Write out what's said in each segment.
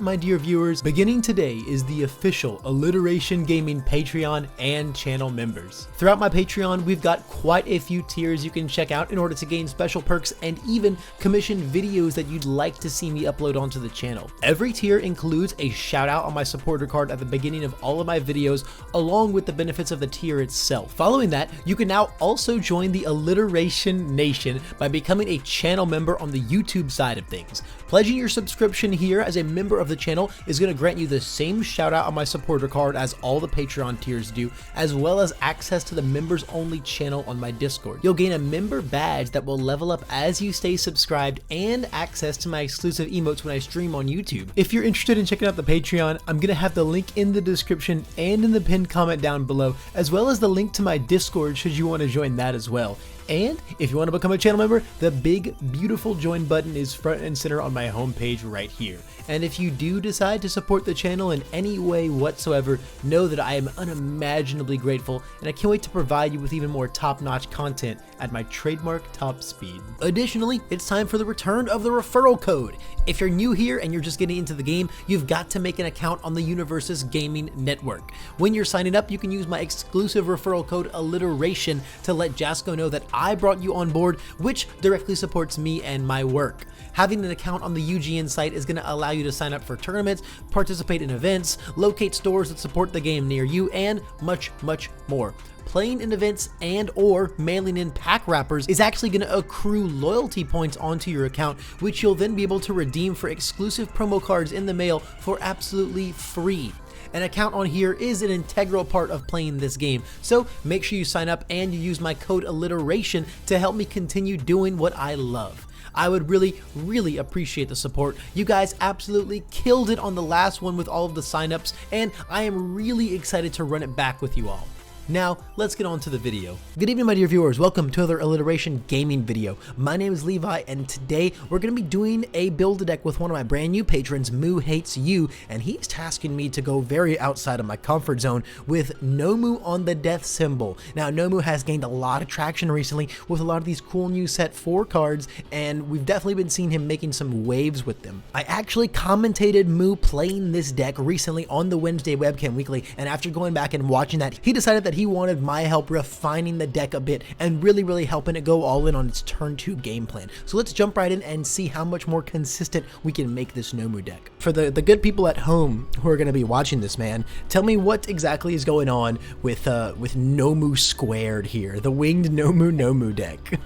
My dear viewers, beginning today is the official Alliteration Gaming Patreon and channel members. Throughout my Patreon, we've got quite a few tiers you can check out in order to gain special perks and even commission videos that you'd like to see me upload onto the channel. Every tier includes a shout out on my supporter card at the beginning of all of my videos, along with the benefits of the tier itself. Following that, you can now also join the Alliteration Nation by becoming a channel member on the YouTube side of things. Pledging your subscription here as a member of the channel is going to grant you the same shout out on my supporter card as all the Patreon tiers do, as well as access to the members only channel on my Discord. You'll gain a member badge that will level up as you stay subscribed and access to my exclusive emotes when I stream on YouTube. If you're interested in checking out the Patreon, I'm going to have the link in the description and in the pinned comment down below, as well as the link to my Discord should you want to join that as well. And if you want to become a channel member, the big, beautiful join button is front and center on my homepage right here. And if you do decide to support the channel in any way whatsoever, know that I am unimaginably grateful, and I can't wait to provide you with even more top-notch content at my trademark top speed. Additionally, it's time for the return of the referral code. If you're new here and you're just getting into the game, you've got to make an account on the Universe's gaming network. When you're signing up, you can use my exclusive referral code Alliteration to let Jasco know that I brought you on board, which directly supports me and my work. Having an account on the UGN site is going to allow you to sign up for tournaments, participate in events, locate stores that support the game near you, and much, much more. Playing in events and or mailing in pack wrappers is actually going to accrue loyalty points onto your account, which you'll then be able to redeem for exclusive promo cards in the mail for absolutely free. An account on here is an integral part of playing this game, so make sure you sign up and you use my code Alliteration to help me continue doing what I love. I would really appreciate the support. You guys absolutely killed it on the last one with all of the signups, and I am really excited to run it back with you all. Now, let's get on to the video. Good evening, my dear viewers. Welcome to another Alliteration gaming video. My name is Levi, and today we're going to be doing a build-a-deck with one of my brand new patrons, Moo Hates You, and he's tasking me to go very outside of my comfort zone with Nomu on the death symbol. Now, Nomu has gained a lot of traction recently with a lot of these cool new set 4 cards, and we've definitely been seeing him making some waves with them. I actually commentated Moo playing this deck recently on the Wednesday Webcam Weekly, and after going back and watching that, he decided that he wanted my help refining the deck a bit and really helping it go all in on its turn 2 game plan. So let's jump right in and see how much more consistent we can make this Nomu deck. For the good people at home who are going to be watching this, man, tell me what exactly is going on with Nomu squared here, the winged Nomu deck.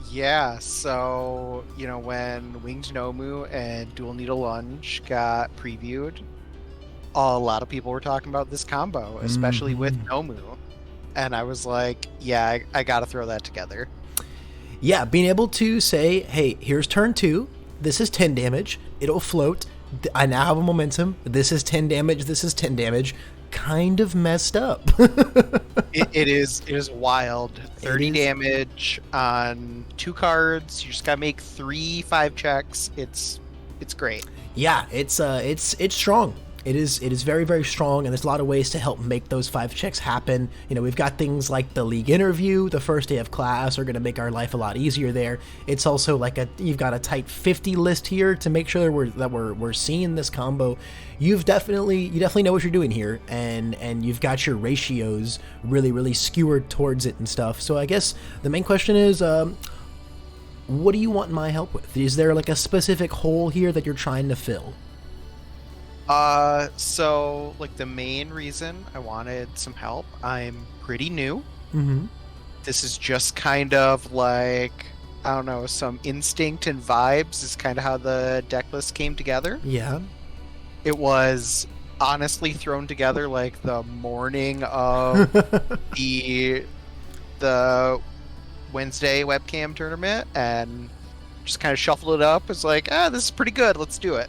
Yeah, so, you know, when Winged Nomu and Dual Needle Lunge got previewed, a lot of people were talking about this combo, especially with Nomu. And I was like, yeah, I gotta throw that together. Yeah, being able to say, hey, here's turn 2, this is 10 damage, it'll float, I now have a momentum, this is 10 damage, this is 10 damage, kind of messed up. It is wild. 30 damage on 2 cards, you just gotta make 3 5 checks, it's great. Yeah, it's strong. It is very strong, and there's a lot of ways to help make those 5 checks happen. You know, we've got things like the league interview, the first day of class are going to make our life a lot easier there. It's also like you've got a tight 50 list here to make sure that we're seeing this combo. You definitely know what you're doing here, and you've got your ratios really skewered towards it and stuff. So I guess the main question is, what do you want my help with? Is there like a specific hole here that you're trying to fill? So, like, the main reason I wanted some help, I'm pretty new. This is just kind of like, I don't know, some instinct and vibes is kind of how the deck list came together. Yeah. It was honestly thrown together like the morning of the Wednesday webcam tournament, and just kind of shuffled it up. It's like, this is pretty good, let's do it.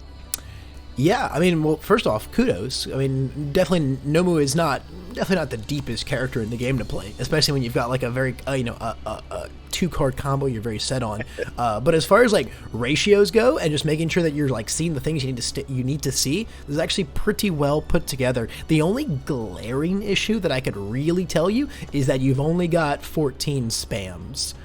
Yeah, I mean, well, first off, kudos. I mean, definitely Nomu is definitely not the deepest character in the game to play, especially when you've got like a very, a 2-card combo you're very set on. But as far as like ratios go and just making sure that you're like seeing the things you need to see, this is actually pretty well put together. The only glaring issue that I could really tell you is that you've only got 14 spams.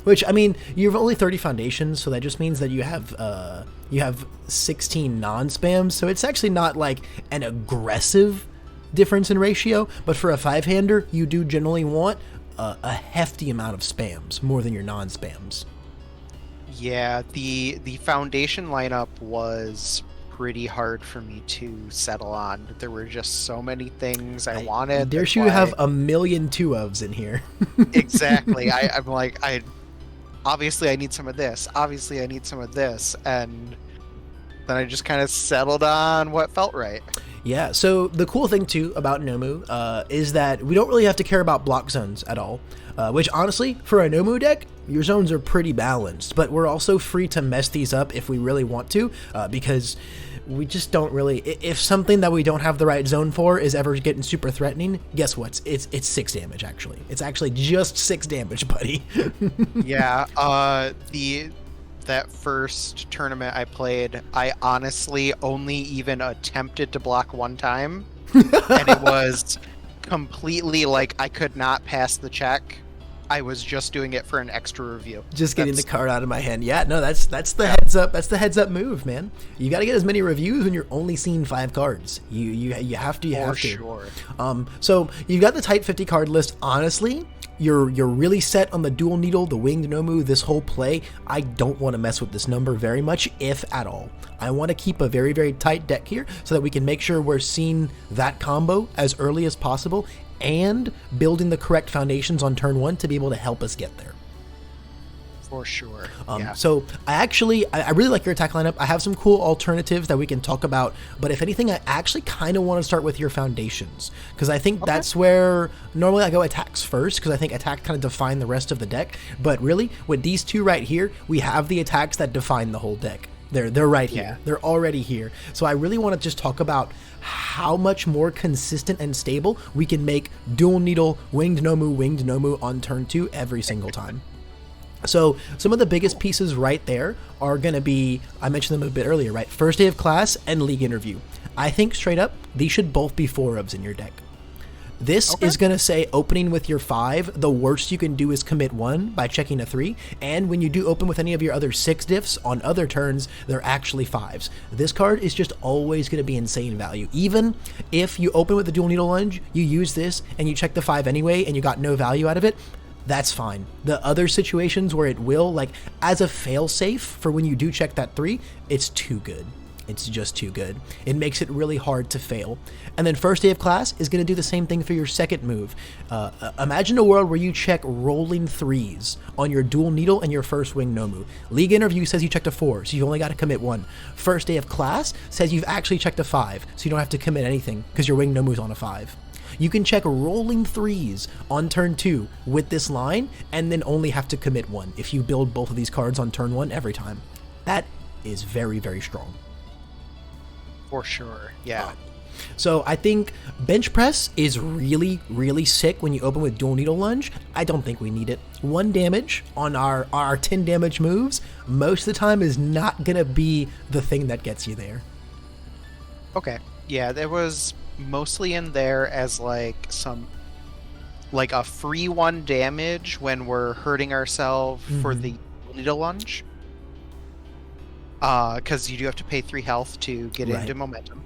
Which, I mean, you have only 30 foundations, so that just means that you have 16 non-spams, so it's actually not like an aggressive difference in ratio, but for a 5-hander, you do generally want a hefty amount of spams, more than your non-spams. Yeah, the foundation lineup was pretty hard for me to settle on. There were just so many things I wanted. There you have a million 2-ofs in here. Exactly. I'm like, obviously I need some of this. Obviously I need some of this. And then I just kind of settled on what felt right. Yeah, so the cool thing too about Nomu is that we don't really have to care about block zones at all, which honestly, for a Nomu deck, your zones are pretty balanced, but we're also free to mess these up if we really want to, because we just don't really, if something that we don't have the right zone for is ever getting super threatening, guess what? It's 6 damage actually. It's actually just 6 damage, buddy. Yeah, that first tournament I played, I honestly only even attempted to block one time, and it was completely like I could not pass the check. I was just doing it for an extra review. Just getting the card out of my hand. Yeah, no, that's the heads up. That's the heads up move, man. You got to get as many reviews when you're only seeing 5 cards. You have to. For sure. So you've got the tight 50 card list. Honestly, you're really set on the dual needle, the winged Nomu, this whole play. I don't want to mess with this number very much, if at all. I want to keep a very, very tight deck here so that we can make sure we're seeing that combo as early as possible and building the correct foundations on turn 1 to be able to help us get there. For sure. So I really like your attack lineup. I have some cool alternatives that we can talk about, but if anything, I actually kind of want to start with your foundations, because I think that's where normally I go attacks first, because I think attack kind of define the rest of the deck, but really with these two right here, we have the attacks that define the whole deck. They're right here. They're already here. So I really want to just talk about how much more consistent and stable we can make dual needle, winged Nomu on turn 2 every single time. So some of the biggest pieces right there are going to be, I mentioned them a bit earlier, right? First day of class and league interview. I think straight up, these should both be 4-ofs in your deck. This is going to say opening with your 5, the worst you can do is commit 1 by checking a 3, and when you do open with any of your other 6 diffs on other turns, they're actually 5s. This card is just always going to be insane value. Even if you open with the dual needle lunge, you use this, and you check the 5 anyway, and you got no value out of it, that's fine. The other situations where it will, like as a fail-safe for when you do check that 3, it's too good. It's just too good. It makes it really hard to fail. And then first day of class is going to do the same thing for your second move. Imagine a world where you check rolling 3s on your dual needle and your first wing Nomu. League interview says you checked a 4, so you've only got to commit 1. First day of class says you've actually checked a 5, so you don't have to commit anything because your wing Nomu's on a 5. You can check rolling 3s on turn 2 with this line and then only have to commit 1 if you build both of these cards on turn 1 every time. That is very, very strong. For sure, yeah. So I think bench press is really, really sick when you open with dual needle lunge. I don't think we need it. 1 damage on our 10 damage moves most of the time is not going to be the thing that gets you there. Okay, yeah, there was mostly in there as like a free 1 damage when we're hurting ourselves for the needle lunge. Because you do have to pay 3 health to get into momentum.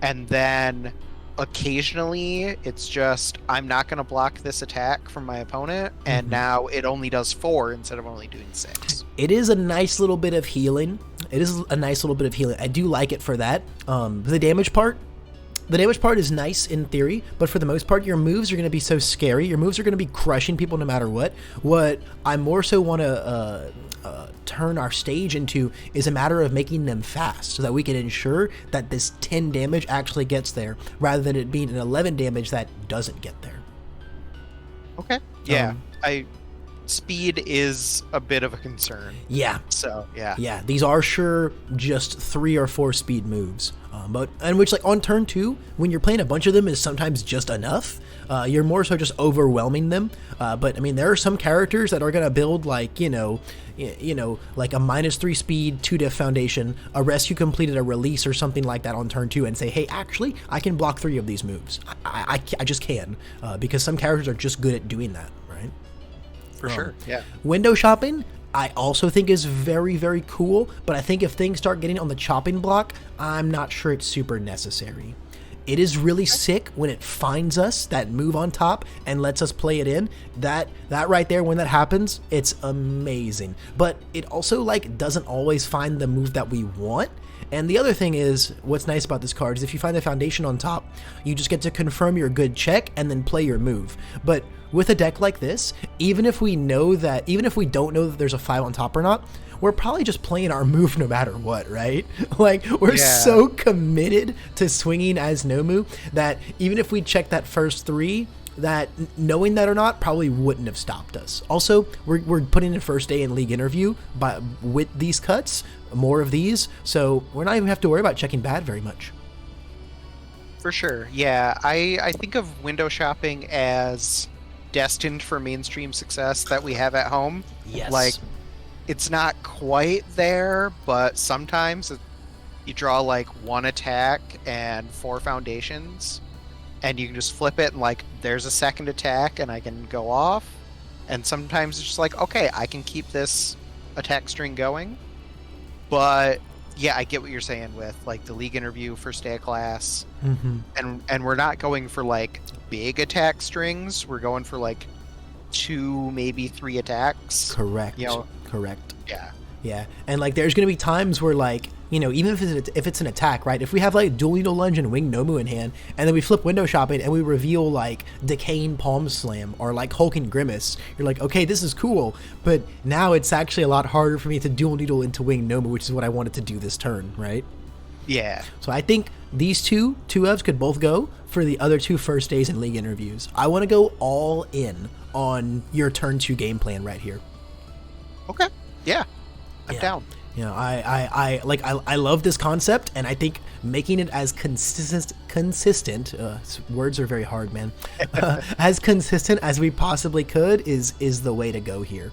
And then occasionally it's just, I'm not going to block this attack from my opponent, and now it only does 4 instead of only doing 6. It is a nice little bit of healing. I do like it for that. The damage part is nice in theory, but for the most part, your moves are going to be so scary. Your moves are going to be crushing people no matter what. What I more so want to turn our stage into is a matter of making them fast so that we can ensure that this 10 damage actually gets there rather than it being an 11 damage that doesn't get there. Okay. Yeah. Speed is a bit of a concern. Yeah. So, yeah. Yeah, these are sure just 3 or 4 speed moves. Which, like, on turn 2, when you're playing a bunch of them is sometimes just enough. You're more so just overwhelming them. But, I mean, there are some characters that are going to build, like, like a -3 speed, 2 diff foundation, a rescue completed, a release or something like that on turn 2 and say, hey, actually, I can block 3 of these moves. I just can. Because some characters are just good at doing that, right? For sure, yeah. Window shopping, I also think is very, very cool, but I think if things start getting on the chopping block, I'm not sure it's super necessary. It is really sick when it finds us, that move on top, and lets us play it in. That right there, when that happens, it's amazing. But it also like doesn't always find the move that we want. And the other thing is, what's nice about this card is if you find the foundation on top, you just get to confirm your good check and then play your move. But with a deck like this, even if we don't know that there's a 5 on top or not, we're probably just playing our move no matter what, right? Like, we're so committed to swinging as Nomu that even if we check that first 3, that knowing that or not probably wouldn't have stopped us. Also, we're putting in first day in league interview with these cuts, more of these, so we're not even have to worry about checking bad very much. For sure, yeah. I think of window shopping as destined for mainstream success that we have at home. Yes. Like, it's not quite there, but sometimes you draw like 1 attack and 4 foundations, and you can just flip it and like there's a second attack and I can go off. And sometimes it's just like, okay, I can keep this attack string going. But yeah, I get what you're saying with like the league interview, first day of class, and we're not going for like big attack strings. We're going for like 2, maybe 3 attacks. Correct. You know, correct. Yeah. Yeah, and like there's gonna be times where like, you know, even if it's an attack, right? If we have like dual needle lunge and winged Nomu in hand, and then we flip window shopping and we reveal like decaying palm slam or like hulking grimace, you're like, okay, this is cool, but now it's actually a lot harder for me to dual needle into winged Nomu, which is what I wanted to do this turn, right? Yeah. So I think these two ofs could both go for the other 2 first days in league interviews. I want to go all in on your turn 2 game plan right here. Okay. Yeah. I'm down. You know, I love this concept, and I think making it as consistent. Words are very hard, man. As consistent as we possibly could is the way to go here.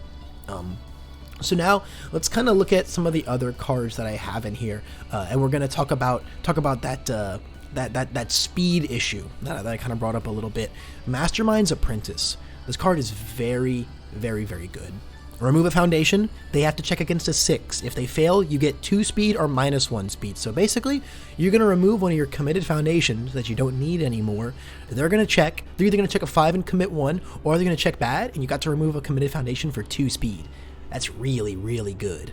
So now let's kind of look at some of the other cards that I have in here, and we're gonna talk about that speed issue that I kind of brought up a little bit. Mastermind's Apprentice. This card is very, very, very good. Remove a foundation, they have to check against a 6. If they fail, you get 2 speed or -1 speed. So basically, you're going to remove one of your committed foundations that you don't need anymore. They're going to check. They're either going to check a 5 and commit 1, or they're going to check bad, and you got to remove a committed foundation for 2 speed. That's really, really good.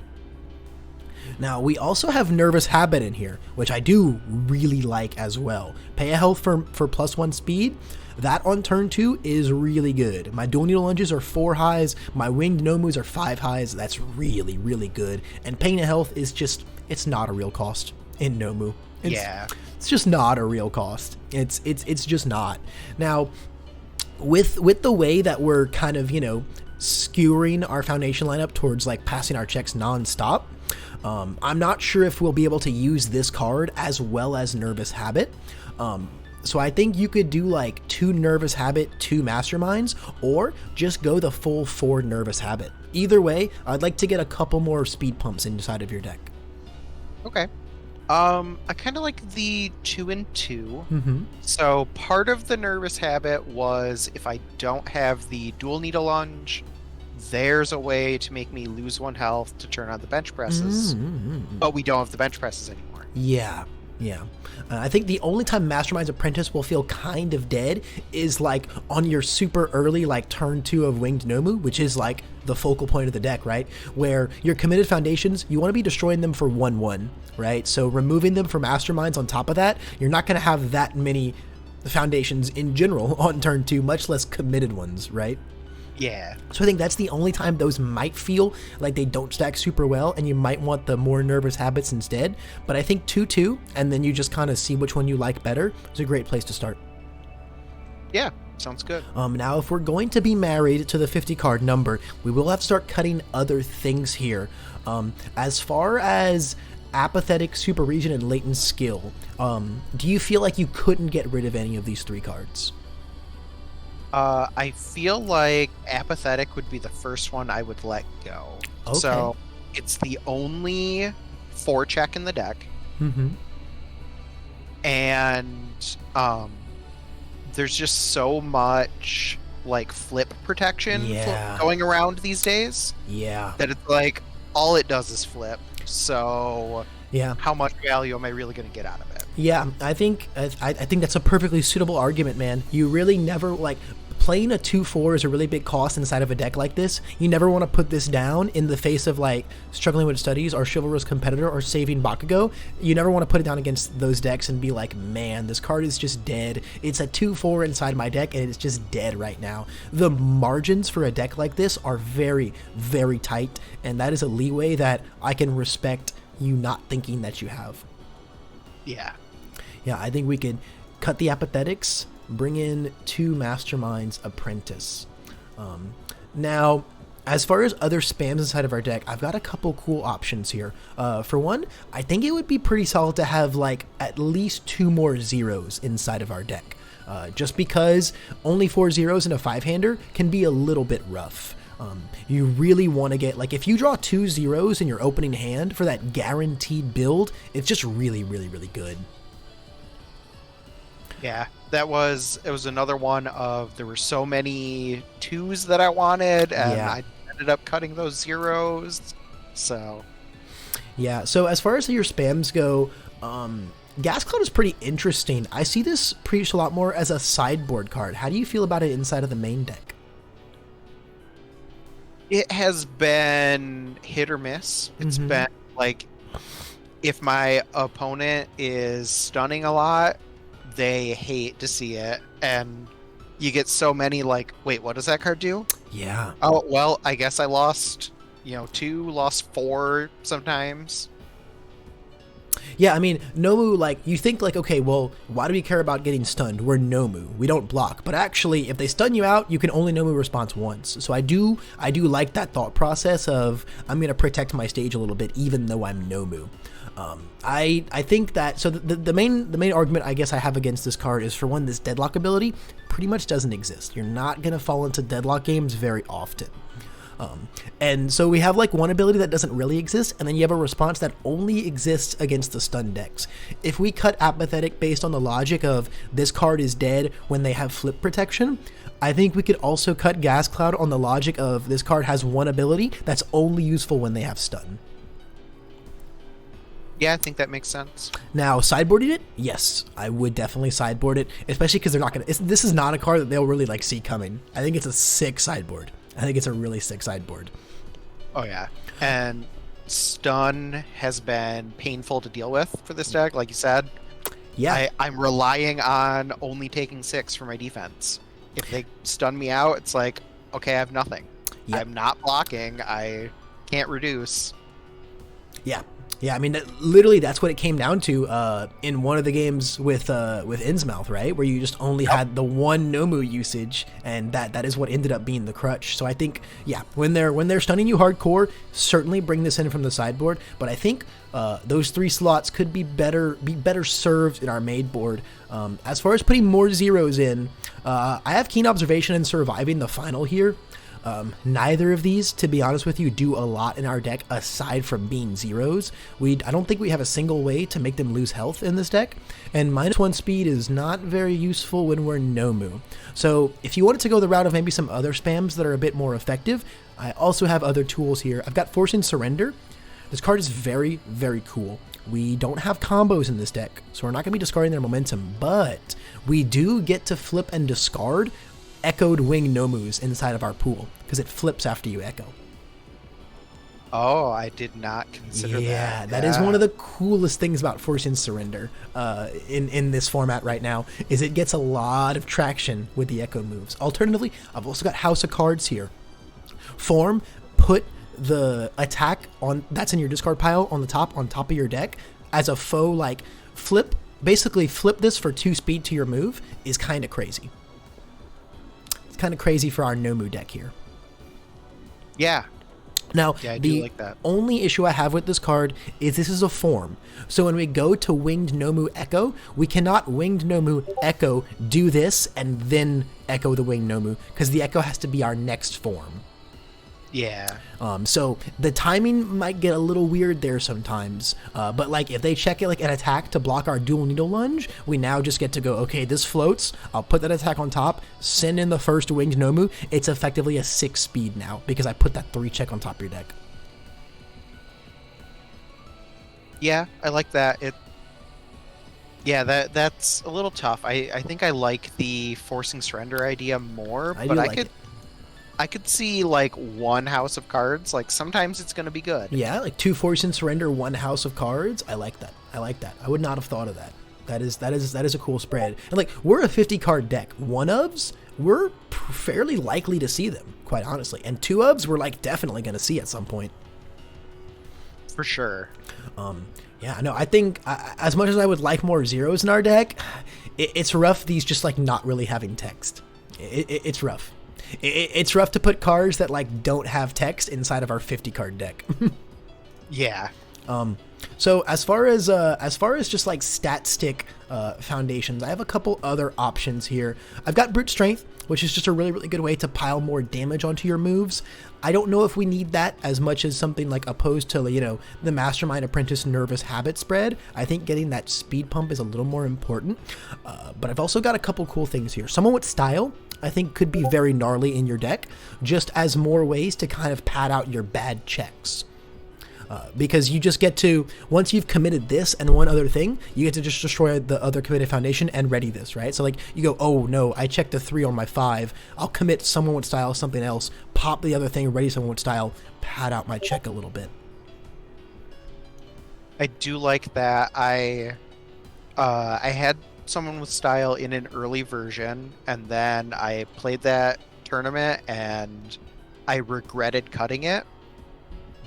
Now, we also have Nervous Habit in here, which I do really like as well. Pay a health for +1 speed. That on turn 2 is really good. My dual needle lunges are 4 highs. My winged Nomus are 5 highs. That's really, really good. And paying a health is just, it's not a real cost in Nomu. It's just not a real cost. It's just not. Now, with the way that we're kind of, you know, skewering our foundation lineup towards like passing our checks nonstop, I'm not sure if we'll be able to use this card as well as Nervous Habit. So I think you could do like 2 Nervous Habit, 2 Masterminds, or just go the full 4 Nervous Habit. Either way, I'd like to get a couple more speed pumps inside of your deck. Okay. I kind of like the 2 and 2. So part of the Nervous Habit was if I don't have the dual needle lunge, there's a way to make me lose 1 health to turn on the bench presses, but we don't have the bench presses anymore. Yeah. I think the only time Mastermind's Apprentice will feel kind of dead is like on your super early like turn 2 of Winged Nomu, which is like the focal point of the deck, right? Where your committed foundations, you want to be destroying them for 1/1, right? So removing them for Masterminds on top of that, you're not going to have that many foundations in general on turn 2, much less committed ones, right? Yeah. So I think that's the only time those might feel like they don't stack super well, and you might want the more Nervous Habits instead. But I think 2/2, and then you just kind of see which one you like better, is a great place to start. Yeah, sounds good. Now, if we're going to be married to the 50 card number, we will have to start cutting other things here. As far as Apathetic, Super Region, and Latent Skill, do you feel like you couldn't get rid of any of these 3 cards? I feel like Apathetic would be the first one I would let go. Okay. So it's the only 4 check in the deck. And there's just so much like flip protection Yeah. going around these days. Yeah. That it's like all it does is flip. So Yeah. how much value am I really going to get out of it? Yeah, I think that's a perfectly suitable argument, man. You really never like playing a 2/4 is a really big cost inside of a deck like this. You never want to put this down in the face of like struggling with studies or chivalrous competitor or saving Bakugo. You never want to put it down against those decks and be like, man, this card is just dead. It's a 2/4 inside my deck and it's just dead right now. The margins for a deck like this are very, very tight, and that is a leeway that I can respect you not thinking that you have. Yeah. Yeah, I think we could cut the apathetics, bring in 2 Mastermind's Apprentice. Now, as far as other spams inside of our deck, I've got a couple cool options here. For one, I think it would be pretty solid to have like at least 2 more zeros inside of our deck. Just because only 4 zeros in a 5-hander can be a little bit rough. You really want to get, like, if you draw 2 zeros in your opening hand for that guaranteed build, it's just really, really, really good. Yeah, it was another one of, there were so many 2s that I wanted, and Yeah. I ended up cutting those zeros. So Yeah, so as far as your spams go, Gas Cloud is pretty interesting. I see this preached a lot more as a sideboard card. How do you feel about it inside of the main deck? it has been hit or miss. It's been like, if my opponent is stunning a lot, they hate to see it, and you get so many like, wait, what does that card do? Yeah. Oh, well, I guess I lost, 2, lost 4 sometimes. Yeah, I mean, Nomu, like, you think, like, okay, well, why do we care about getting stunned? We're Nomu. We don't block. But actually, if they stun you out, you can only Nomu response once. So I do like that thought process of, I'm going to protect my stage a little bit, even though I'm Nomu. I think that, so the main argument I guess I have against this card is, for one, this deadlock ability pretty much doesn't exist. You're not going to fall into deadlock games very often. And so we have like one ability that doesn't really exist, and then you have a response that only exists against the stun decks. If we cut apathetic based on the logic of this card is dead when they have flip protection, I think we could also cut Gas Cloud on the logic of this card has one ability that's only useful when they have stun. Yeah, I think that makes sense. Now, sideboarding it? Yes, I would definitely sideboard it, especially because they're not going to... This is not a card that they'll really like see coming. I think it's a sick sideboard. I think it's a really sick sideboard. Oh, yeah. And stun has been painful to deal with for this deck, like you said. Yeah. I'm relying on only taking 6 for my defense. If they stun me out, it's like, okay, I have nothing. Yep. I'm not blocking. I can't reduce. Yeah. Yeah, I mean, literally, that's what it came down to in one of the games with Innsmouth, right? Where you just only had the one Nomu usage, and that is what ended up being the crutch. So I think, yeah, when they're stunning you hardcore, certainly bring this in from the sideboard. But I think those 3 slots could be better served in our made board. As far as putting more zeros in, I have Keen Observation and Surviving the Final here. Neither of these, to be honest with you, do a lot in our deck aside from being zeros. I don't think we have a single way to make them lose health in this deck, and -1 speed is not very useful when we're Nomu. So if you wanted to go the route of maybe some other spams that are a bit more effective, I also have other tools here. I've got Forcing Surrender. This card is very, very cool. We don't have combos in this deck, so we're not going to be discarding their momentum, but we do get to flip and discard Echoed Wing Nomus inside of our pool, because it flips after you echo. Oh, I did not consider that. Yeah, that is one of the coolest things about Forcing Surrender in this format right now, is it gets a lot of traction with the echo moves. Alternatively, I've also got House of Cards here. Form, put the attack on that's in your discard pile on top of your deck as a faux, like, flip. Basically, flip this for 2 speed to your move is kind of crazy. It's kind of crazy for our Nomu deck here. Yeah. Now, I do like that. only issue I have with this card is this is a form. So when we go to Winged Nomu Echo, we cannot Winged Nomu Echo do this and then echo the Winged Nomu, because the Echo has to be our next form. Yeah. So the timing might get a little weird there sometimes, but like if they check it like an attack to block our dual needle lunge, we now just get to go, okay, this floats, I'll put that attack on top, send in the first winged Nomu. It's effectively a 6 speed now because I put that 3 check on top of your deck. Yeah, I like that. Yeah, that's a little tough. I think I like the forcing surrender idea more, but I could see like 1 house of cards. Like sometimes it's going to be good. Yeah, like 2 force and surrender, 1 house of cards. I like that. I would not have thought of that. That is a cool spread. And like we're a 50 card deck. 1-ofs, we're fairly likely to see them, quite honestly. And 2-ofs, we're like definitely going to see at some point. For sure. Yeah, no, I think as much as I would like more zeros in our deck, it's rough these just like not really having text. It's rough. It's rough to put cards that like don't have text inside of our 50 card deck. Yeah. So as far as just like stat stick foundations, I have a couple other options here. I've got brute strength, which is just a really, really good way to pile more damage onto your moves. I don't know if we need that as much as something like opposed to, you know, the Mastermind Apprentice Nervous Habit spread. I think getting that speed pump is a little more important. But I've also got a couple cool things here. Someone with style, I think, could be very gnarly in your deck, just as more ways to kind of pad out your bad checks. Because you just get to, once you've committed this and one other thing, you get to just destroy the other committed foundation and ready this, right? So like you go, oh no, I checked the 3 on my 5. I'll commit someone with style, something else, pop the other thing, ready someone with style, pad out my check a little bit. I do like that. I had someone with style in an early version, and then I played that tournament and I regretted cutting it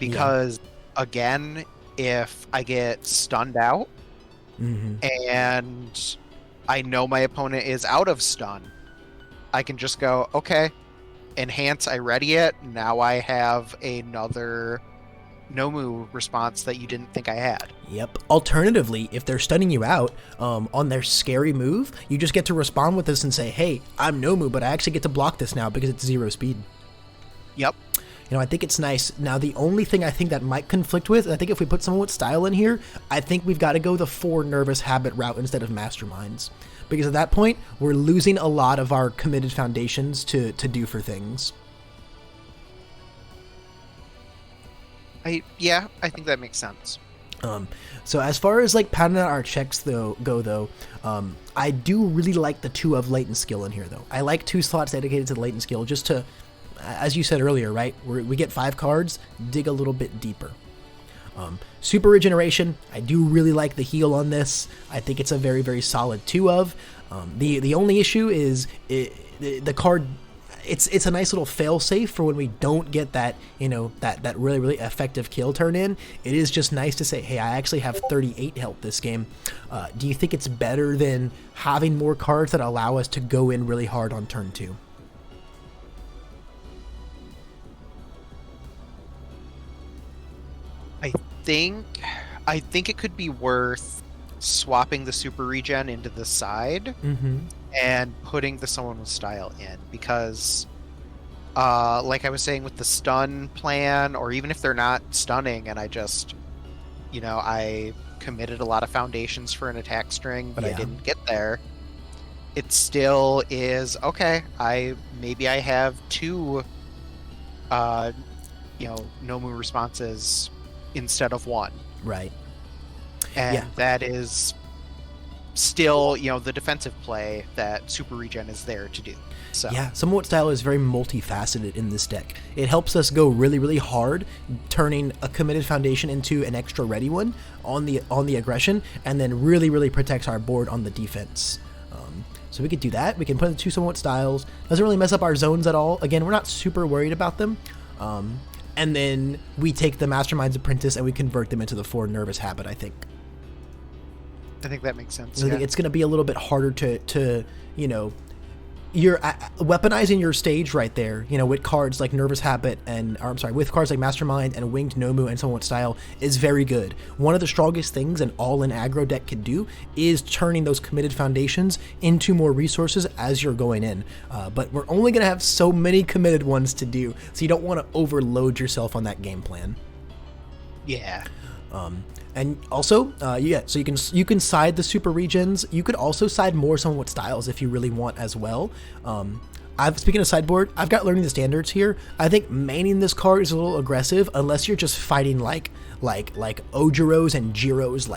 because again, if I get stunned out and I know my opponent is out of stun, I can just go, okay, enhance, I ready it. Now I have another Nomu response that you didn't think I had. Yep. Alternatively, if they're stunning you out on their scary move, you just get to respond with this and say, hey, I'm Nomu, but I actually get to block this now because it's 0 speed. Yep. You know, I think it's nice. Now, the only thing I think that might conflict with, I think if we put someone with style in here, I think we've got to go the 4 nervous habit route instead of masterminds. Because at that point, we're losing a lot of our committed foundations to do for things. I think that makes sense. So as far as like padding out our checks go, I do really like the 2 of latent skill in here though. I like 2 slots dedicated to the latent skill just to, as you said earlier, right? We get 5 cards, dig a little bit deeper. Super regeneration, I do really like the heal on this. I think it's a very, very solid 2 of. The only issue is the card. It's a nice little fail safe for when we don't get that, you know, that really, really effective kill turn in. It is just nice to say, hey, I actually have 38 health this game. Do you think it's better than having more cards that allow us to go in really hard on turn 2? I think it could be worth swapping the super regen into the side and putting the someone with style in, because like I was saying with the stun plan, or even if they're not stunning and I just, you know, I committed a lot of foundations for an attack string but I didn't get there, it still is okay. Maybe I have 2 Nomu responses instead of 1. Right. And that is still, you know, the defensive play that super regen is there to do. So yeah, Somewhat Style is very multifaceted in this deck. It helps us go really, really hard, turning a committed foundation into an extra ready one on the aggression, and then really, really protects our board on the defense. So we could do that. We can put the 2 Somewhat Styles. Doesn't really mess up our zones at all. Again, we're not super worried about them. And then we take the Mastermind's Apprentice and we convert them into the 4 nervous habit, I think. I think that makes sense. I think it's going to be a little bit harder to you're weaponizing your stage right there, with cards like Nervous Habit with cards like Mastermind and Winged Nomu and Somewhat Style is very good. One of the strongest things an all-in aggro deck can do is turning those committed foundations into more resources as you're going in. But we're only going to have so many committed ones to do, so you don't want to overload yourself on that game plan. Yeah. And also, so you can side the super regions. You could also side more Somewhat Styles if you really want as well. Speaking of sideboard, I've got Learning the Standards here. I think maining this card is a little aggressive unless you're just fighting like Ojiros and Jiros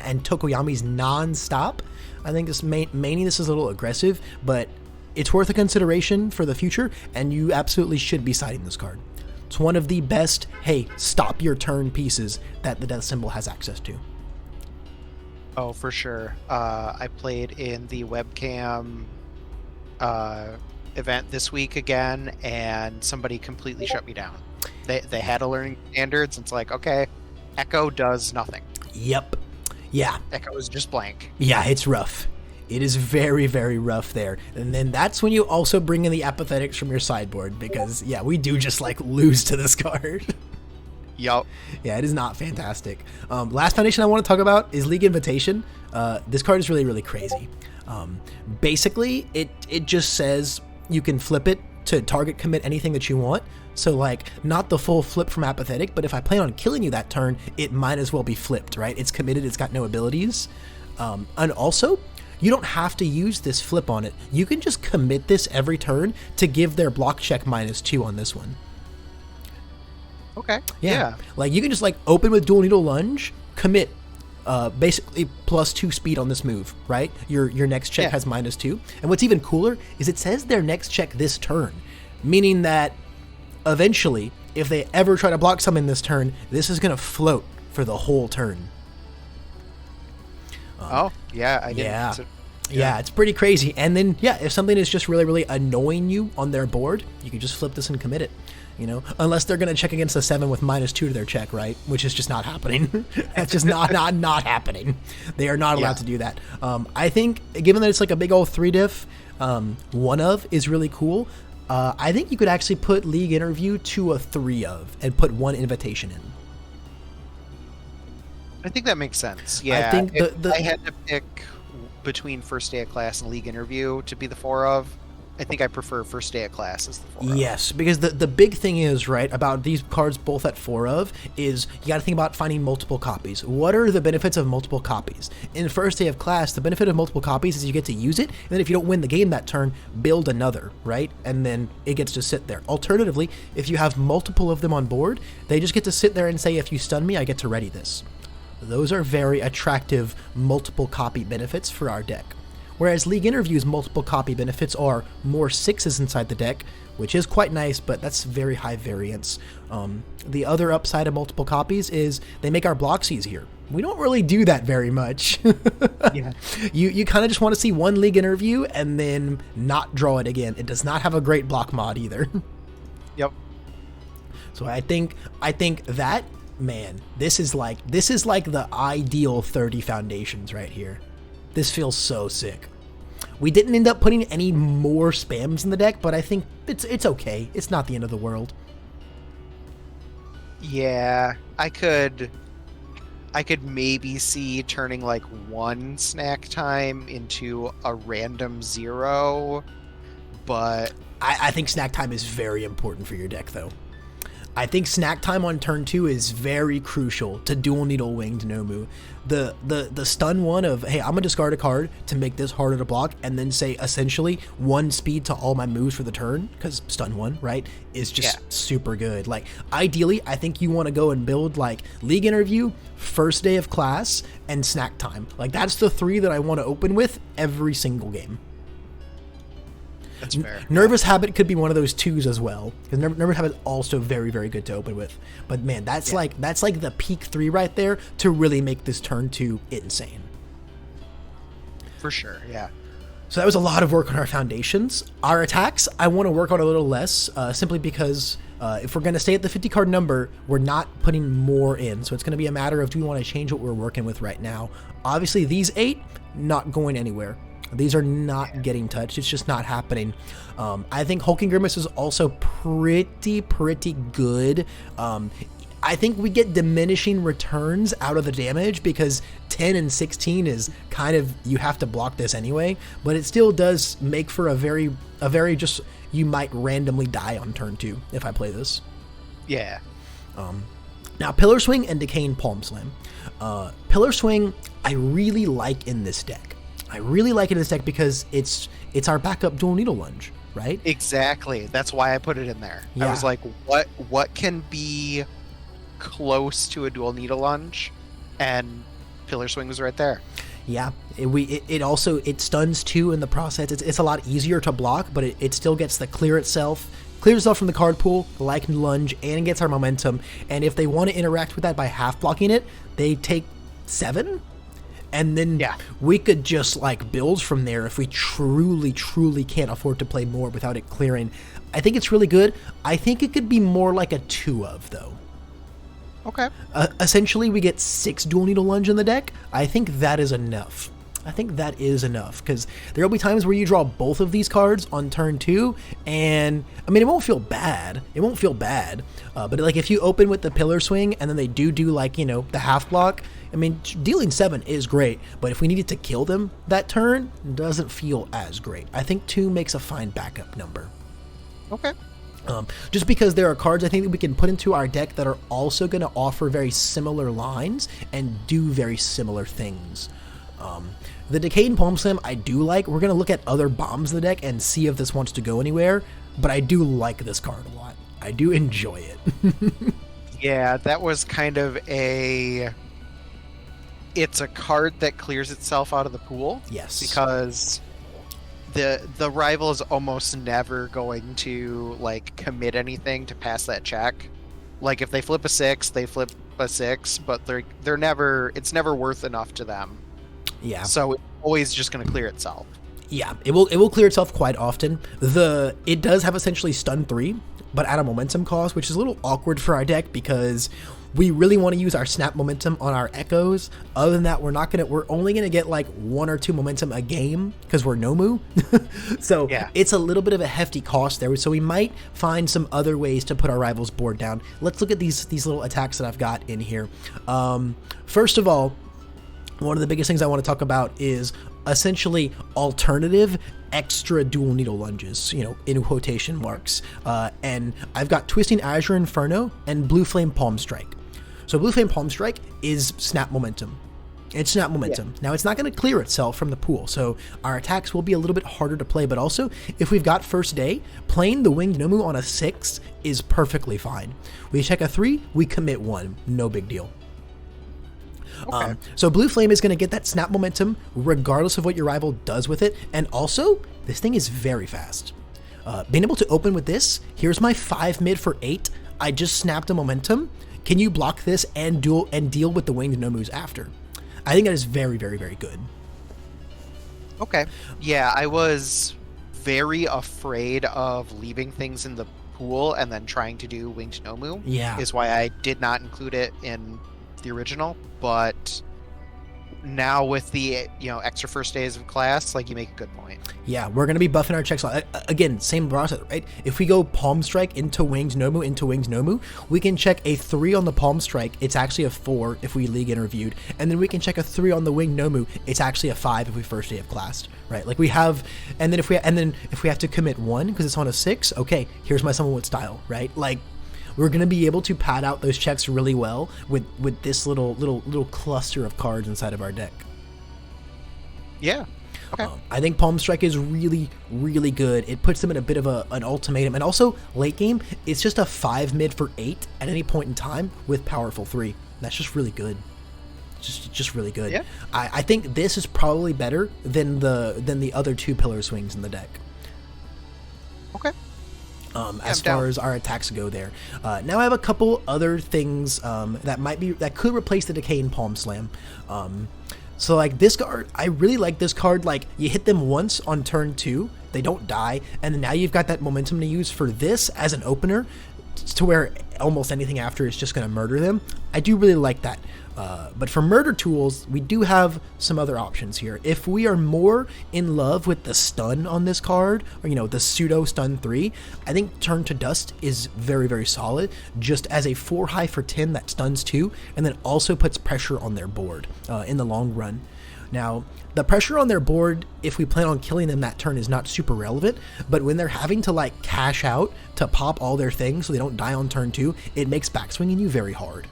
and Tokoyamis non-stop. I think maining this is a little aggressive, but it's worth a consideration for the future, and you absolutely should be siding this card. It's one of the best, hey, stop your turn pieces that the death symbol has access to. Oh, for sure. I played in the webcam event this week again, and somebody completely shut me down. They had a Learning Standards, and it's like, okay, Echo does nothing. Yep. Yeah. Echo is just blank. Yeah, it's rough. It is very, very rough there. And then that's when you also bring in the apathetics from your sideboard, because, yeah, we do just, lose to this card. Yup. Yeah, it is not fantastic. Last foundation I want to talk about is League Invitation. This card is really, really crazy. Basically, it just says you can flip it to target commit anything that you want. So, not the full flip from apathetic, but if I plan on killing you that turn, it might as well be flipped, right? It's committed, it's got no abilities. And also, you don't have to use this flip on it. You can just commit this every turn to give their block check -2 on this one. Okay. Yeah. You can just open with Dual Needle Lunge, commit basically +2 speed on this move, right? Your next check has -2. And what's even cooler is it says their next check this turn, meaning that eventually, if they ever try to block something this turn, this is going to float for the whole turn. I didn't. Yeah, it's pretty crazy. And then, if something is just really, really annoying you on their board, you can just flip this and commit it. Unless they're going to check against a 7 with -2 to their check, right? Which is just not happening. That's just not happening. They are not allowed to do that. I think, given that it's a big old 3 diff, one of is really cool. I think you could actually put League Interview to a 3 of and put 1 invitation in. I think that makes sense. Yeah, I think if I had to pick between First Day of Class and League Interview to be the 4 of, I think I prefer First Day of Class as the 4 of. Yes, because the big thing is, right, about these cards both at 4 of is you got to think about finding multiple copies. What are the benefits of multiple copies? In First Day of Class, the benefit of multiple copies is you get to use it, and then if you don't win the game that turn, build another, right? And then it gets to sit there. Alternatively, if you have multiple of them on board, they just get to sit there and say, if you stun me, I get to ready this. Those are very attractive multiple copy benefits for our deck. Whereas League Interview's multiple copy benefits are more 6s inside the deck, which is quite nice, but that's very high variance. The other upside of multiple copies is they make our blocks easier. We don't really do that very much. Yeah. You kind of just want to see 1 League Interview and then not draw it again. It does not have a great block mod either. Yep. So I think that, man, this is like the ideal 30 foundations right here. This feels so sick. We didn't end up putting any more spams in the deck, but I think it's okay. It's not the end of the world. Yeah, I could maybe see turning 1 snack time into a random 0, but I think snack time is very important for your deck, though. I think snack time on turn 2 is very crucial to Dual Needle Winged Nomu. The stun one of, hey, I'm gonna discard a card to make this harder to block, and then say essentially 1 speed to all my moves for the turn, because stun 1, right, is just super good. Ideally, I think you want to go and build League Interview, First Day of Class, and snack time. That's the 3 that I want to open with every single game. That's fair. Nervous Habit could be one of those 2s as well, because Nervous Habit is also very, very good to open with. But man, that's the peak 3 right there to really make this turn 2 insane. For sure, yeah. So that was a lot of work on our foundations. Our attacks, I want to work on a little less, simply because if we're going to stay at the 50 card number, we're not putting more in. So it's going to be a matter of, do we want to change what we're working with right now? Obviously, these 8, not going anywhere. These are not getting touched. It's just not happening. I think Hulking Grimace is also pretty good. I think we get diminishing returns out of the damage because 10 and 16 is kind of, you have to block this anyway, but it still does make for a very just, you might randomly die on turn 2 if I play this. Yeah. Now, Pillar Swing and Decaying Palm Slam. Pillar Swing, I really like in this deck. Because it's our backup Dual Needle Lunge, right? Exactly. That's why I put it in there. Yeah. I was like, what can be close to a Dual Needle Lunge? And Pillar Swing was right there. Yeah, it also stuns too in the process. It's a lot easier to block, but it still gets the clears itself from the card pool, like Lunge, and gets our momentum. And if they want to interact with that by half blocking it, they take 7, and then we could just like build from there if we truly can't afford to play more without it clearing. I think it's really good. I think it could be more like a 2 of though. Okay. Essentially, we get 6 Dual Needle Lunge in the deck. I think that is enough. Because there will be times where you draw both of these cards on turn 2, and I mean, it won't feel bad. But like if you open with the Pillar Swing and then they do like, the half block, I mean, dealing 7 is great, but if we needed to kill them that turn, it doesn't feel as great. I think 2 makes a fine backup number. Okay. Just because there are cards I think that we can put into our deck that are also going to offer very similar lines and do very similar things. The Decayed Palm Slam I do like. We're going to look at other bombs in the deck and see if this wants to go anywhere, but I do like this card a lot. I do enjoy it. Yeah, that was kind of it's a card that clears itself out of the pool. Yes. Because the rival is almost never going to like commit anything to pass that check. Like if they flip a 6, they flip a 6, but they're never, it's never worth enough to them. Yeah. So it's always just going to clear itself. Yeah, it will clear itself quite often. It does have essentially stun 3, but at a momentum cost, which is a little awkward for our deck because we really want to use our snap momentum on our echoes. Other than that, we're only gonna get like 1 or 2 momentum a game because we're Nomu. So it's a little bit of a hefty cost there. So we might find some other ways to put our rivals' board down. Let's look at these little attacks that I've got in here. First of all, one of the biggest things I want to talk about is essentially alternative extra Dual Needle Lunges, in quotation marks. And I've got Twisting Azure Inferno and Blue Flame Palm Strike. So Blue Flame Palm Strike is snap momentum. It's snap momentum. Yeah. Now, it's not going to clear itself from the pool, so our attacks will be a little bit harder to play, but also, if we've got first day, playing the Winged Nomu on a 6 is perfectly fine. We check a 3, we commit 1. No big deal. Okay. So Blue Flame is going to get that snap momentum regardless of what your rival does with it, and also, this thing is very fast. Being able to open with this, here's my 5 mid for 8, I just snapped a momentum. Can you block this and deal with the Winged Nomus after? I think that is very good. Okay. Yeah, I was very afraid of leaving things in the pool and then trying to do Winged Nomu. Yeah. Is why I did not include it in the original, but now with the extra first days of class, like, you make a good point. Yeah, we're going to be buffing our checks. Again, same process, right? If we go Palm Strike into Winged Nomu, we can check a 3 on the Palm Strike. It's actually a 4 if we League Interviewed. And then we can check a 3 on the Winged Nomu. It's actually a 5 if we first day of class, right? Like we have, and then if we have to commit 1 because it's on a 6, okay, here's my Someone with Style, right? Like, we're going to be able to pad out those checks really well with this little cluster of cards inside of our deck. Yeah. Okay. I think Palm Strike is really good. It puts them in a bit of an ultimatum. And also, late game, it's just a 5 mid for 8 at any point in time with powerful 3. That's just really good. Just really good. Yeah. I think this is probably better than the other 2 Pillar Swings in the deck. Okay. As far as our attacks go there. Now I have a couple other things that could replace the Decaying Palm Slam. So like this card, I really like this card. Like, you hit them once on turn 2, they don't die, and then now you've got that momentum to use for this as an opener to where almost anything after is just going to murder them. I do really like that. But for murder tools, we do have some other options here. If we are more in love with the stun on this card, or the pseudo stun 3, I think Turn to Dust is very, very solid, just as a 4 high for 10 that stuns 2, and then also puts pressure on their board in the long run. Now, the pressure on their board, if we plan on killing them that turn, is not super relevant, but when they're having to cash out to pop all their things so they don't die on turn 2, it makes backswinging you very hard.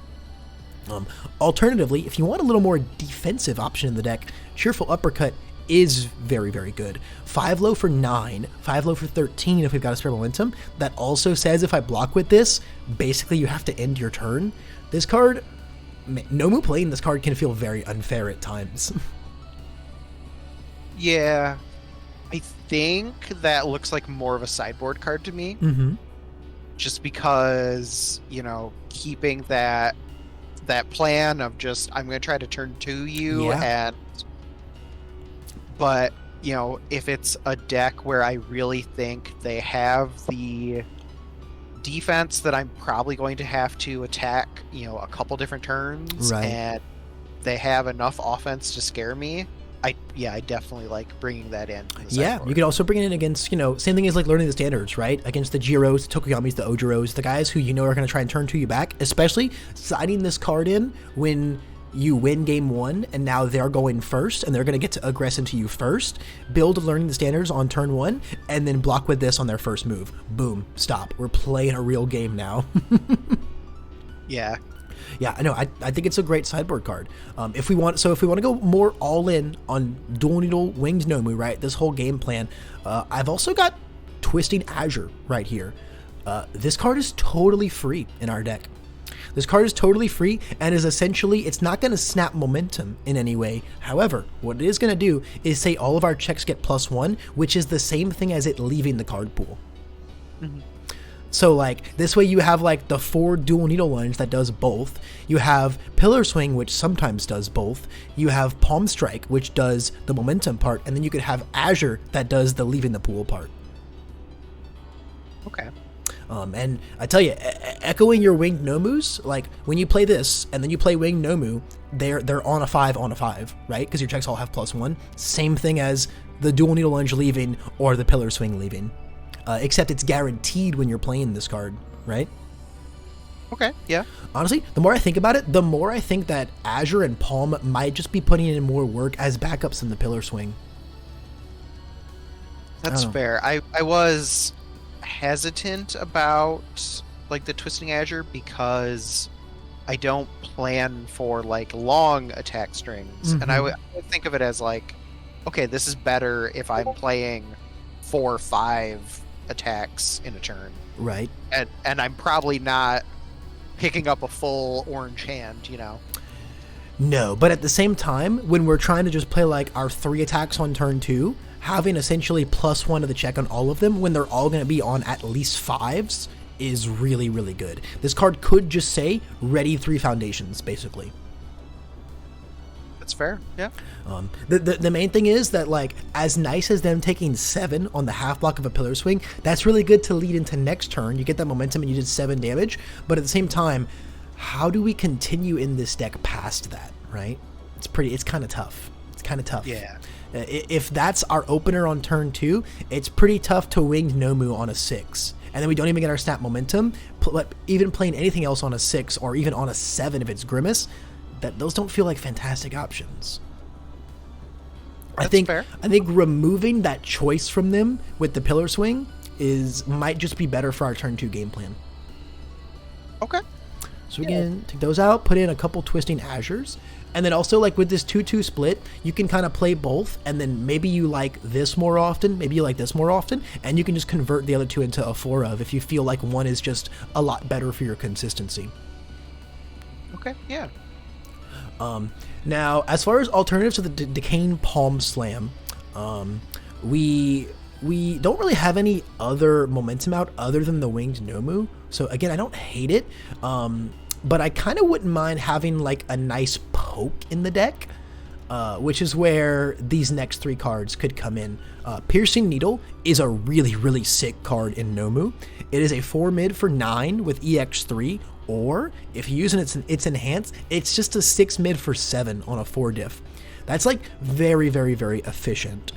Alternatively, if you want a little more defensive option in the deck, Cheerful Uppercut is very, very good. 5 low for 9, 5 low for 13 if we've got a spare momentum. That also says if I block with this, basically you have to end your turn. This card, Nomu playing this card can feel very unfair at times. Yeah, I think that looks like more of a sideboard card to me. Just because, keeping that plan of just, I'm going to try to turn to you, but if it's a deck where I really think they have the defense that I'm probably going to have to attack, a couple different turns, and they have enough offense to scare me, I definitely like bringing that in. Yeah, you could also bring it in against, same thing as learning the standards, right? Against the Jiros, the Tokuyamis, the Ojiros, the guys who are going to try and turn to you back, especially siding this card in when you win game 1 and now they're going first and they're going to get to aggress into you first. Build learning the standards on turn 1 and then block with this on their first move. Boom, stop. We're playing a real game now. Yeah. Yeah, I know. I think it's a great sideboard card. If we want to go more all in on Dual Needle Winged Nomu, right? This whole game plan. I've also got Twisting Azure right here. This card is totally free in our deck. This card is totally free and is essentially, it's not going to snap momentum in any way. However, what it is going to do is say all of our checks get +1, which is the same thing as it leaving the card pool. So this way you have the 4 Dual Needle Lunge that does both. You have Pillar Swing, which sometimes does both. You have Palm Strike, which does the momentum part, and then you could have Azure that does the leaving the pool part. Okay. And I tell you, echoing your Winged Nomus, when you play this and then you play Winged Nomu, they're on a 5, right? Because your checks all have +1. Same thing as the Dual Needle Lunge leaving or the Pillar Swing leaving. Except it's guaranteed when you're playing this card, right? Okay, yeah. Honestly, the more I think about it, the more I think that Azure and Palm might just be putting in more work as backups in the Pillar Swing. That's fair. I was hesitant about the Twisting Azure because I don't plan for long attack strings, and I would think of it as okay, this is better if I'm playing 4 or 5 attacks in a turn, right? And I'm probably not picking up a full orange hand, No, but at the same time, when we're trying to just play our 3 attacks on turn 2, having essentially +1 to the check on all of them when they're all going to be on at least 5s is really, really good. This card could just say ready 3 foundations, basically. That's fair, yeah. The main thing is that as nice as them taking 7 on the half block of a Pillar Swing, that's really good to lead into next turn. You get that momentum and you did 7 damage, but at the same time, how do we continue in this deck past that, right? It's kind of tough. Yeah. If that's our opener on turn 2, it's pretty tough to Winged Nomu on a 6. And then we don't even get our snap momentum. Even playing anything else on a 6 or even on a 7 if it's Grimace, those don't feel like fantastic options. That's fair. I think removing that choice from them with the Pillar Swing might just be better for our turn 2 game plan. Okay. So we can take those out, put in a couple Twisting Azures, and then also with this 2-2 split, you can kind of play both, and then maybe you like this more often, maybe you like this more often, and you can just convert the other 2 into a 4 of if you feel like one is just a lot better for your consistency. Okay, yeah. Now, as far as alternatives to the Decaying Palm Slam, we don't really have any other momentum out other than the Winged Nomu. So again, I don't hate it, but I kind of wouldn't mind having a nice poke in the deck, which is where these next 3 cards could come in. Piercing Needle is a really, really sick card in Nomu. It is a 4 mid for 9 with EX3, Or if you're using its enhanced, it's just a 6 mid for 7 on a 4 diff. That's like very, very, very efficient.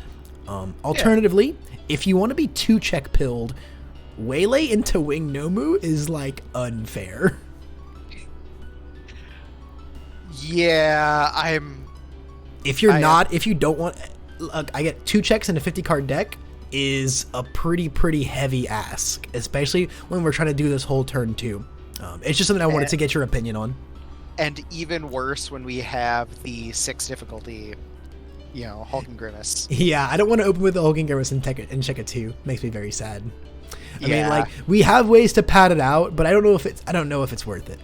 Alternatively, if you want to be 2-check pilled, Waylay into Wing Nomu is like unfair. Yeah, I'm. If you don't want, look, I get 2 checks in a 50 card deck is a pretty heavy ask, especially when we're trying to do this whole turn 2. It's just something I wanted to get your opinion on. And even worse when we have the 6 difficulty, Hulking Grimace. Yeah, I don't want to open with the Hulking Grimace and check a 2. Makes me very sad. I mean, Yeah. like, we have ways to pad it out, but I don't know if it's worth it.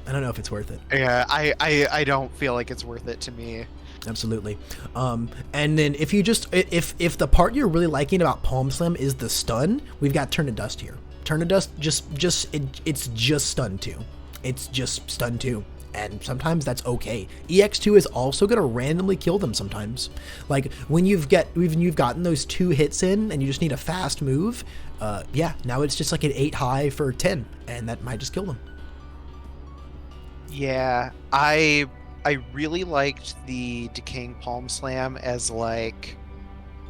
Yeah, I don't feel like it's worth it to me. Absolutely. And then if you just if the part you're really liking about Palm Slam is the stun, we've got Turn to Dust here. Turn to Dust it's just stun 2. It's just stun 2. And sometimes that's okay. EX2 is also gonna randomly kill them sometimes. Like when you've gotten those 2 hits in and you just need a fast move, now it's just like an 8 high for 10, and that might just kill them. Yeah, I really liked the Decaying Palm Slam as like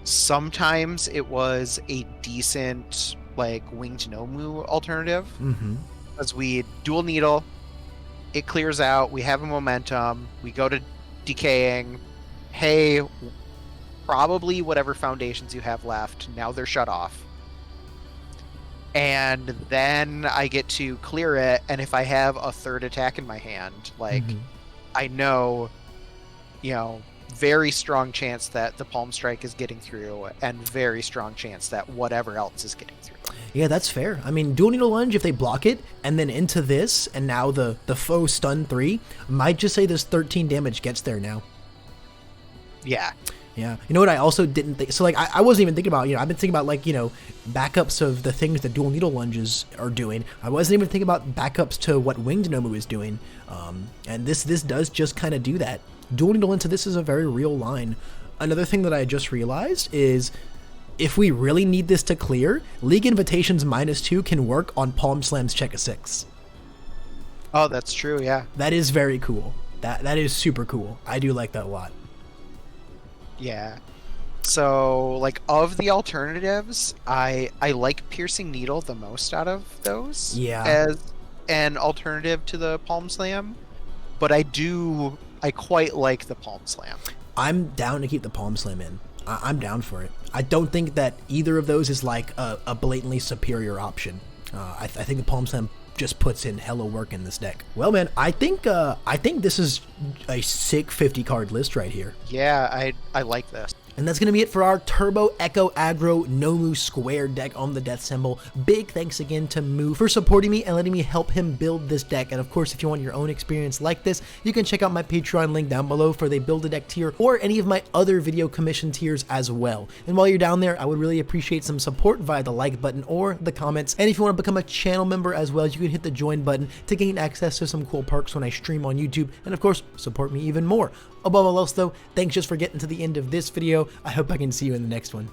sometimes it was a decent like Winged Nomu alternative. As we dual needle, it clears out, we have a momentum, we go to decaying, hey, probably whatever foundations you have left, now they're shut off. And then I get to clear it, and if I have a 3rd attack in my hand, like, I know, very strong chance that the Palm Strike is getting through, and very strong chance that whatever else is getting through. Yeah, that's fair. I mean, Dual Needle Lunge, if they block it, and then into this, and now the foe stun 3, might just say this 13 damage gets there now. Yeah. Yeah. You know what I also didn't think? So, like, I wasn't even thinking about, I've been thinking about, like, backups of the things that Dual Needle Lunges are doing. I wasn't even thinking about backups to what Winged Nomu is doing. And this does just kind of do that. Dual Needle into this is a very real line. Another thing that I just realized is if we really need this to clear, League Invitations -2 can work on Palm Slam's check a 6. Oh, that's true, yeah. That is very cool. That is super cool. I do like that a lot. Yeah. So, like, of the alternatives, I like Piercing Needle the most out of those. Yeah. As an alternative to the Palm Slam. But I quite like the Palm Slam. I'm down to keep the Palm Slam in. I'm down for it. I don't think that either of those is like a blatantly superior option. I think the Palm Slam just puts in hella work in this deck. Well, man, I think this is a sick 50 card list right here. Yeah, I like this. And that's going to be it for our Turbo Echo Aggro Nomu Square deck on the Death Symbol. Big thanks again to Moo for supporting me and letting me help him build this deck. And of course, if you want your own experience like this, you can check out my Patreon link down below for the Build a Deck tier or any of my other video commission tiers as well. And while you're down there, I would really appreciate some support via the like button or the comments. And if you want to become a channel member as well, you can hit the join button to gain access to some cool perks when I stream on YouTube. And of course, support me even more. Above all else though, thanks just for getting to the end of this video. I hope I can see you in the next one.